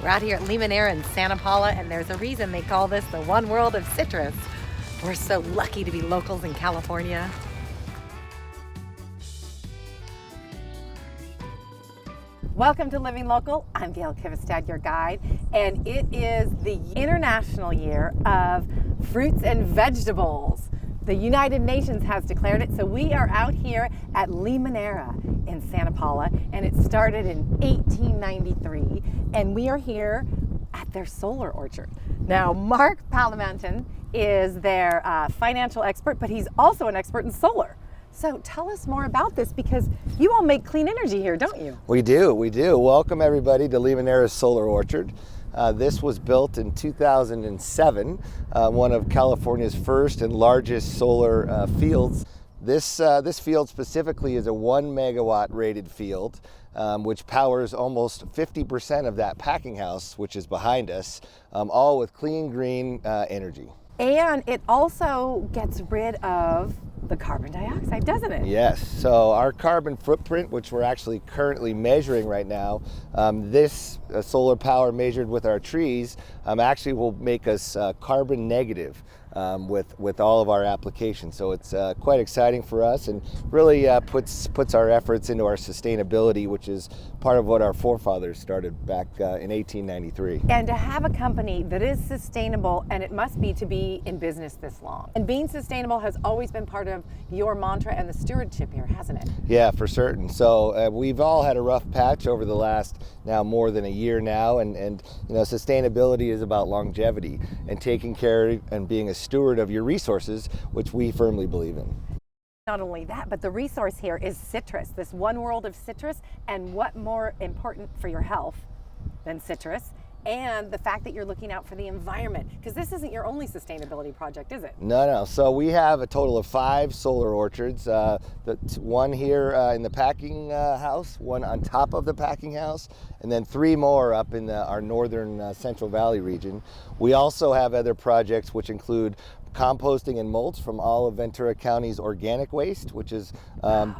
We're out here at Limonera in Santa Paula, and there's a reason they call this the one world of citrus. We're so lucky to be locals in California. Welcome to Living Local. I'm Gail Kvistad, your guide, and it is the International Year of Fruits and Vegetables. The United Nations has declared it, so we are out here at Limonera in Santa Paula, and it started in 1893, and we are here at their solar orchard. Now, Mark Palamanton is their financial expert, but he's also an expert in solar. So tell us more about this, because you all make clean energy here, don't you? We do. Welcome everybody to Limonera's Solar Orchard. This was built in 2007, one of California's first and largest solar fields. This field specifically is a 1 megawatt rated field, which powers almost 50% of that packing house, which is behind us, all with clean green energy. And it also gets rid of the carbon dioxide, doesn't it? Yes, so our carbon footprint, which we're actually currently measuring right now, this solar power measured with our trees actually will make us carbon negative with all of our applications. So it's quite exciting for us, and really puts our efforts into our sustainability, which is part of what our forefathers started back in 1893. And to have a company that is sustainable, and it must be to be in business this long. And being sustainable has always been part of your mantra and the stewardship here, hasn't it? Yeah, for certain. So we've all had a rough patch over the last now more than a year now, and you know, sustainability is about longevity and taking care and being a steward of your resources, which we firmly believe in. Not only that, but the resource here is citrus, this one world of citrus, and what more important for your health than citrus? And the fact that you're looking out for the environment, because this isn't your only sustainability project, is it? No. So we have a total of 5 solar orchards. One here in the packing house, one on top of the packing house, and then 3 more up in our northern Central Valley region. We also have other projects which include composting and mulch from all of Ventura County's organic waste, which is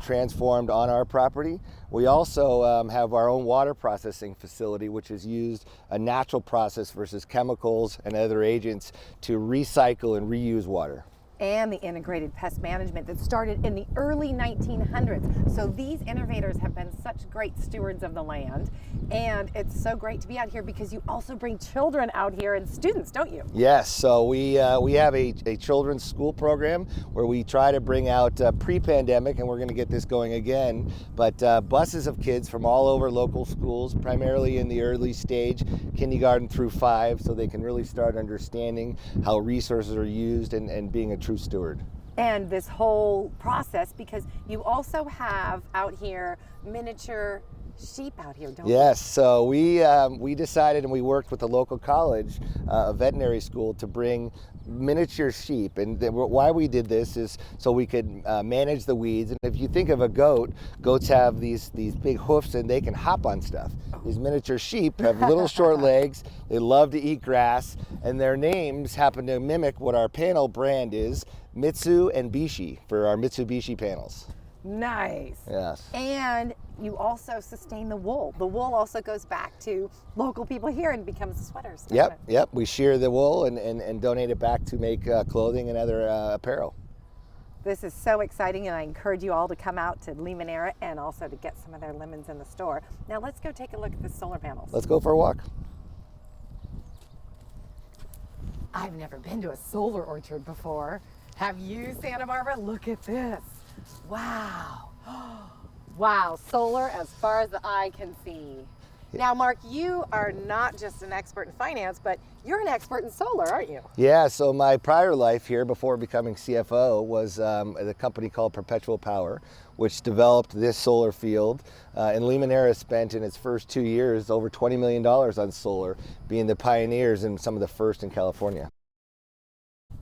transformed on our property. We also have our own water processing facility, which has used a natural process versus chemicals and other agents to recycle and reuse water. And the integrated pest management that started in the early 1900s. So these innovators have been such great stewards of the land, and it's so great to be out here because you also bring children out here and students, don't you? Yes, so we have a children's school program where we try to bring out pre-pandemic, and we're going to get this going again, but buses of kids from all over local schools, primarily in the early stage, kindergarten through 5, so they can really start understanding how resources are used and being a true steward. And this whole process, because you also have out here miniature sheep out here, don't you? Yes, so we decided, and we worked with the local college, a veterinary school, to bring miniature sheep. And why we did this is so we could manage the weeds. And if you think of a goat, goats have these big hoofs and they can hop on stuff. These miniature sheep have little short legs. They love to eat grass, and their names happen to mimic what our panel brand is, Mitsu and Bishi, for our Mitsubishi panels. Nice. Yes. And you also sustain the wool. The wool also goes back to local people here and becomes sweaters. Yep. We shear the wool and donate it back to make clothing and other apparel. This is so exciting, and I encourage you all to come out to Limonera and also to get some of their lemons in the store. Now let's go take a look at the solar panels. Let's go for a walk. I've never been to a solar orchard before. Have you, Santa Barbara? Look at this. Wow. Wow, solar as far as the eye can see. Now, Mark, you are not just an expert in finance, but you're an expert in solar, aren't you? Yeah, so my prior life here before becoming CFO was at a company called Perpetual Power, which developed this solar field. And Limonera spent in its first 2 years over $20 million on solar, being the pioneers and some of the first in California.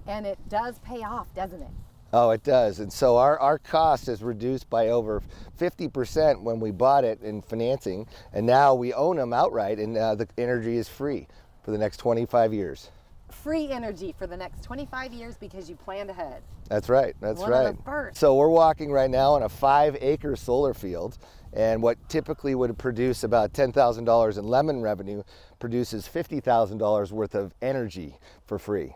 And it does pay off, doesn't it? Oh, it does. And so our cost is reduced by over 50% when we bought it in financing, and now we own them outright, and the energy is free for the next 25 years. free energy for the next 25 years because you planned ahead. That's right. That's One right. of the first. So we're walking right now on a 5-acre solar field, and what typically would produce about $10,000 in lemon revenue produces $50,000 worth of energy for free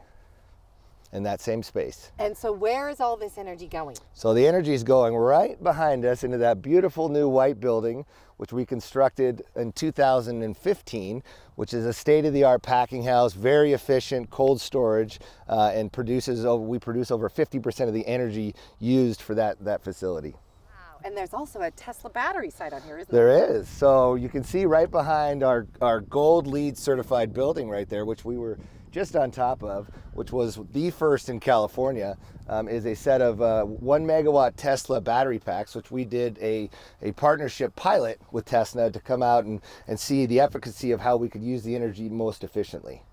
in that same space. And so where is all this energy going? So the energy is going right behind us into that beautiful new white building, which we constructed in 2015, which is a state-of-the-art packing house, very efficient cold storage, and we produce over 50% of the energy used for that facility. Wow. And there's also a Tesla battery site on here, isn't there? There is. So you can see right behind our gold LEED certified building right there, which we were just on top of, which was the first in California, is a set of 1 megawatt Tesla battery packs, which we did a partnership pilot with Tesla to come out and see the efficacy of how we could use the energy most efficiently.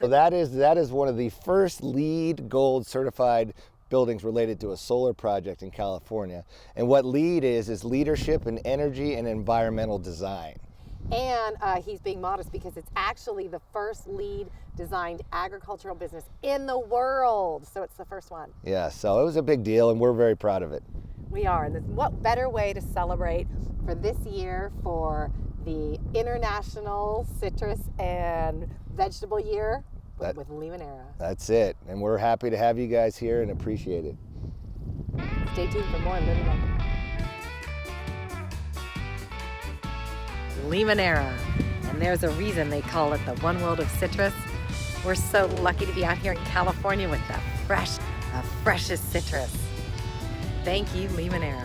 So that is one of the first LEED Gold certified buildings related to a solar project in California. And what LEED is leadership in energy and environmental design. And he's being modest because it's actually the first LEED designed agricultural business in the world. So it's the first one. Yeah, so it was a big deal and we're very proud of it. We are. And what better way to celebrate for this year for the International Citrus and Vegetable Year with Limonera. That's it. And we're happy to have you guys here and appreciate it. Stay tuned for more Living Local. Limonera, and there's a reason they call it the one world of citrus. We're so lucky to be out here in California with the freshest citrus. Thank you, Limonera.